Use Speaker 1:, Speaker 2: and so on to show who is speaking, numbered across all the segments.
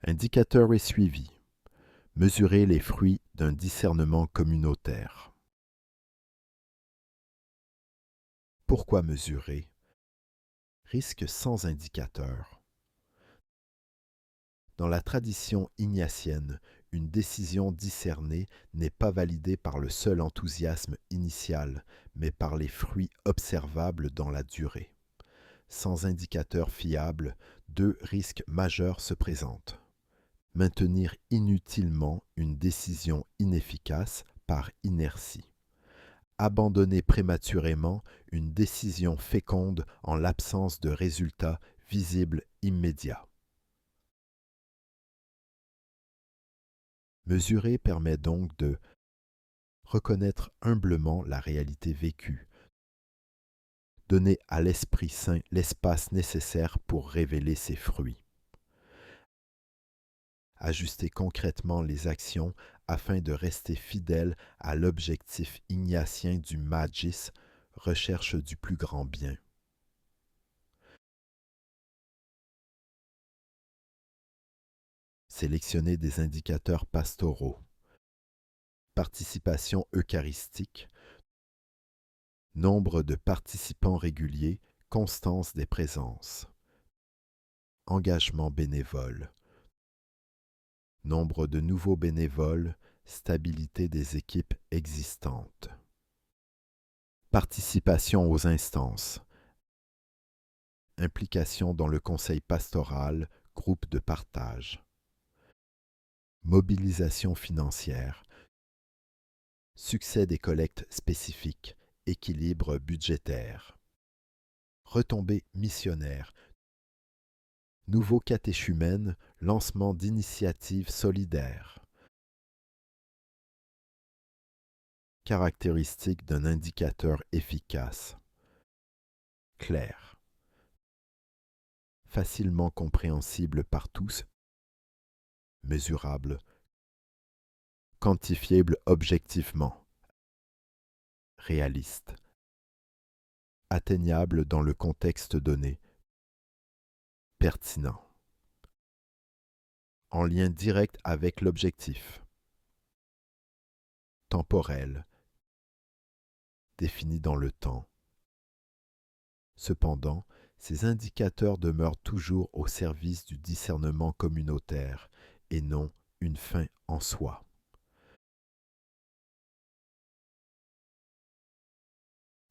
Speaker 1: Indicateur et suivi. Mesurer les fruits d'un discernement communautaire. Pourquoi mesurer? Risque sans indicateur. Dans la tradition ignatienne, une décision discernée n'est pas validée par le seul enthousiasme initial, mais par les fruits observables dans la durée. Sans indicateur fiable, deux risques majeurs se présentent. Maintenir inutilement une décision inefficace par inertie. Abandonner prématurément une décision féconde en l'absence de résultats visibles immédiats. Mesurer permet donc de reconnaître humblement la réalité vécue, donner à l'Esprit Saint l'espace nécessaire pour révéler ses fruits, ajuster concrètement les actions afin de rester fidèle à l'objectif ignatien du magis, recherche du plus grand bien. Sélectionner des indicateurs pastoraux. Participation eucharistique, nombre de participants réguliers, constance des présences. Engagement bénévole, nombre de nouveaux bénévoles, stabilité des équipes existantes. Participation aux instances, implication dans le conseil pastoral, groupe de partage. Mobilisation financière, succès des collectes spécifiques, équilibre budgétaire. Retombées missionnaires, nouveau catéchumène, lancement d'initiatives solidaires. Caractéristiques d'un indicateur efficace. Clair. Facilement compréhensible par tous. Mesurable. Quantifiable objectivement. Réaliste. Atteignable dans le contexte donné. Pertinent. En lien direct avec l'objectif. Temporel. Défini dans le temps. Cependant, ces indicateurs demeurent toujours au service du discernement communautaire et non une fin en soi.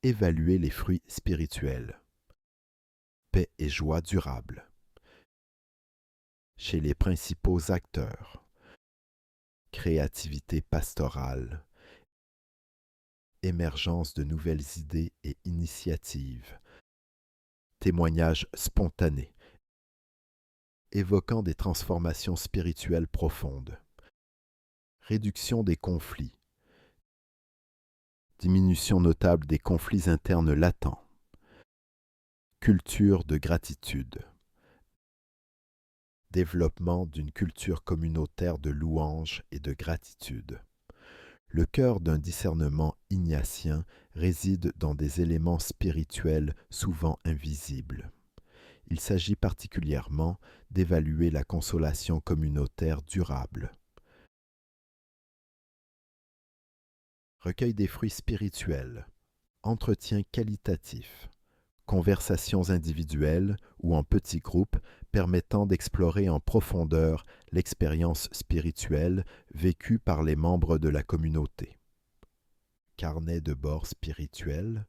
Speaker 1: Évaluer les fruits spirituels. Paix et joie durable. Chez les principaux acteurs. Créativité pastorale. Émergence de nouvelles idées et initiatives. Témoignages spontanés. Évoquant des transformations spirituelles profondes. Réduction des conflits. Diminution notable des conflits internes latents. Culture de gratitude. Développement d'une culture communautaire de louange et de gratitude. Le cœur d'un discernement ignatien réside dans des éléments spirituels souvent invisibles. Il s'agit particulièrement d'évaluer la consolation communautaire durable. Recueil des fruits spirituels. Entretien qualitatif. Conversations individuelles ou en petits groupes permettant d'explorer en profondeur l'expérience spirituelle vécue par les membres de la communauté. Carnet de bord spirituel.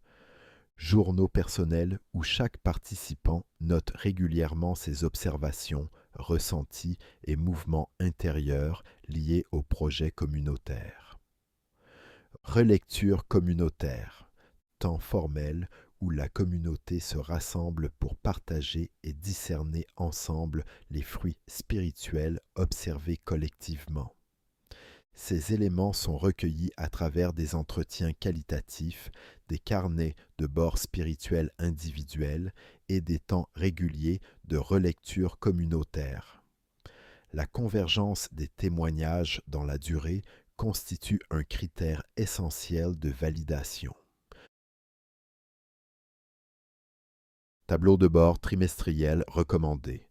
Speaker 1: Journaux personnels où chaque participant note régulièrement ses observations, ressentis et mouvements intérieurs liés au projet communautaire. Relecture communautaire, temps formel où la communauté se rassemble pour partager et discerner ensemble les fruits spirituels observés collectivement. Ces éléments sont recueillis à travers des entretiens qualitatifs, des carnets de bord spirituels individuels et des temps réguliers de relecture communautaire. La convergence des témoignages dans la durée constitue un critère essentiel de validation. Tableau de bord trimestriel recommandé.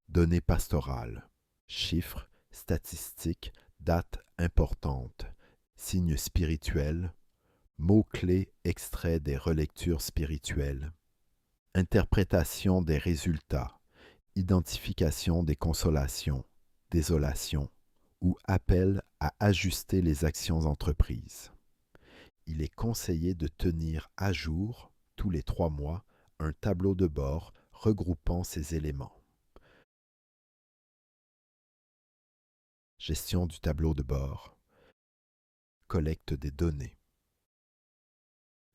Speaker 1: Données pastorales. Chiffres, statistiques, dates importantes, signes spirituels, mots-clés extraits des relectures spirituelles, interprétation des résultats, identification des consolations, désolations ou appel à ajuster les actions entreprises. Il est conseillé de tenir à jour, tous les 3 mois, un tableau de bord regroupant ces éléments. Gestion du tableau de bord. Collecte des données.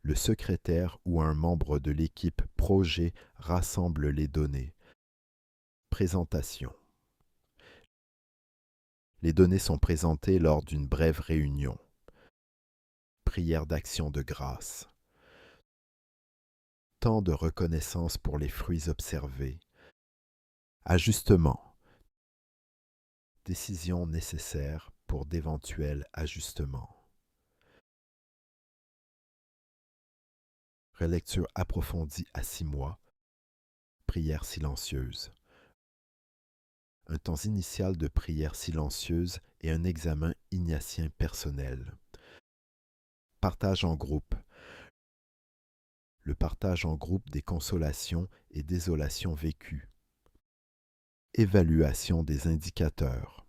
Speaker 1: Le secrétaire ou un membre de l'équipe projet rassemble les données. Présentation. Les données sont présentées lors d'une brève réunion. Prière d'action de grâce. Temps de reconnaissance pour les fruits observés. Ajustement. Décision nécessaire pour d'éventuels ajustements. Relecture approfondie à 6 mois. Prière silencieuse. Un temps initial de prière silencieuse et un examen ignatien personnel. Partage en groupe. Le partage en groupe des consolations et désolations vécues. Évaluation des indicateurs.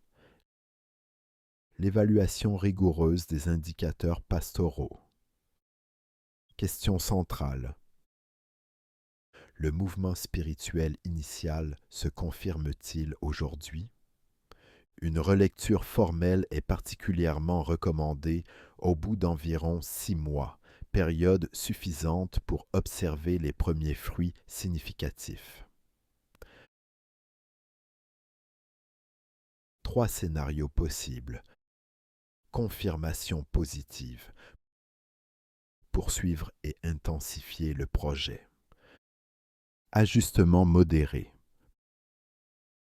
Speaker 1: L'évaluation rigoureuse des indicateurs pastoraux. Question centrale. Le mouvement spirituel initial se confirme-t-il aujourd'hui? Une relecture formelle est particulièrement recommandée au bout d'environ 6 mois, période suffisante pour observer les premiers fruits significatifs. 3 scénarios possibles. Confirmation positive. Poursuivre et intensifier le projet. Ajustement modéré.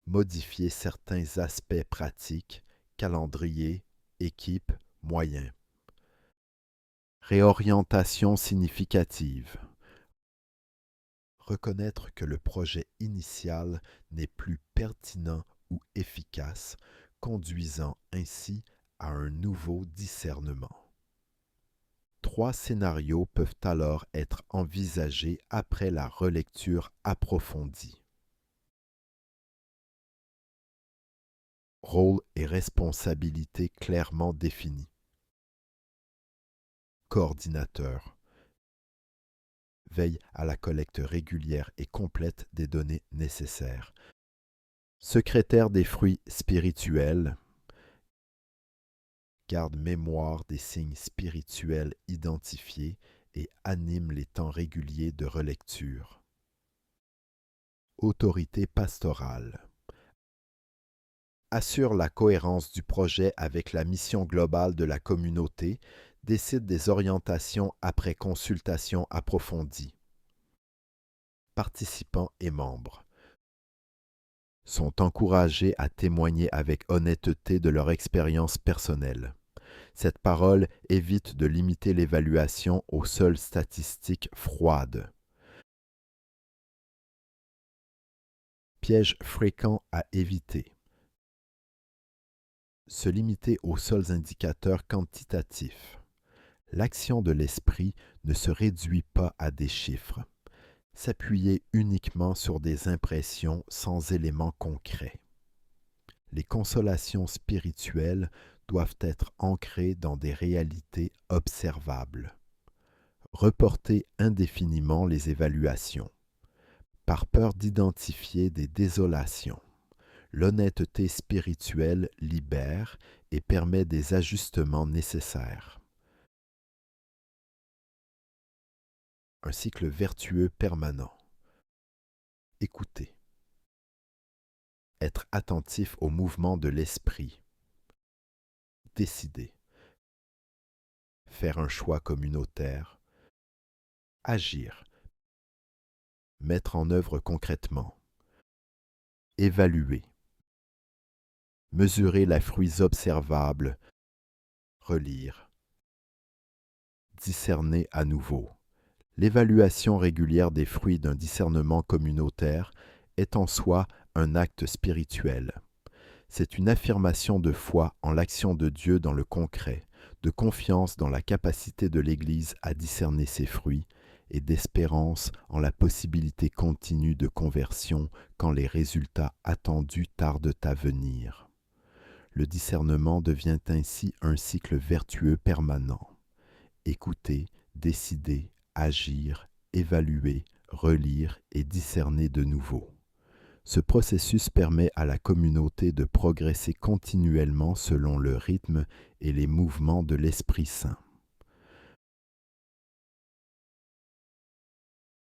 Speaker 1: Modifier certains aspects pratiques, calendrier, équipe, moyens. Réorientation significative. Reconnaître que le projet initial n'est plus pertinent ou efficace, conduisant ainsi à un nouveau discernement. 3 scénarios peuvent alors être envisagés après la relecture approfondie. Rôle et responsabilité clairement définis. Coordinateur. Veille à la collecte régulière et complète des données nécessaires. Secrétaire des fruits spirituels. Garde mémoire des signes spirituels identifiés et anime les temps réguliers de relecture. Autorité pastorale. Assure la cohérence du projet avec la mission globale de la communauté, décide des orientations après consultation approfondie. Participants et membres sont encouragés à témoigner avec honnêteté de leur expérience personnelle. Cette parole évite de limiter l'évaluation aux seules statistiques froides. Piège fréquent à éviter. Se limiter aux seuls indicateurs quantitatifs. L'action de l'esprit ne se réduit pas à des chiffres. S'appuyer uniquement sur des impressions sans éléments concrets. Les consolations spirituelles doivent être ancrées dans des réalités observables. Reporter indéfiniment les évaluations. Par peur d'identifier des désolations. L'honnêteté spirituelle libère et permet des ajustements nécessaires. Un cycle vertueux permanent. Écouter. Être attentif au mouvement de l'esprit. Décider. Faire un choix communautaire. Agir. Mettre en œuvre concrètement. Évaluer. Mesurer les fruits observables. Relire. Discerner à nouveau. L'évaluation régulière des fruits d'un discernement communautaire est en soi un acte spirituel. C'est une affirmation de foi en l'action de Dieu dans le concret, de confiance dans la capacité de l'Église à discerner ses fruits et d'espérance en la possibilité continue de conversion quand les résultats attendus tardent à venir. Le discernement devient ainsi un cycle vertueux permanent. Écouter, décider, agir, évaluer, relire et discerner de nouveau. Ce processus permet à la communauté de progresser continuellement selon le rythme et les mouvements de l'Esprit Saint.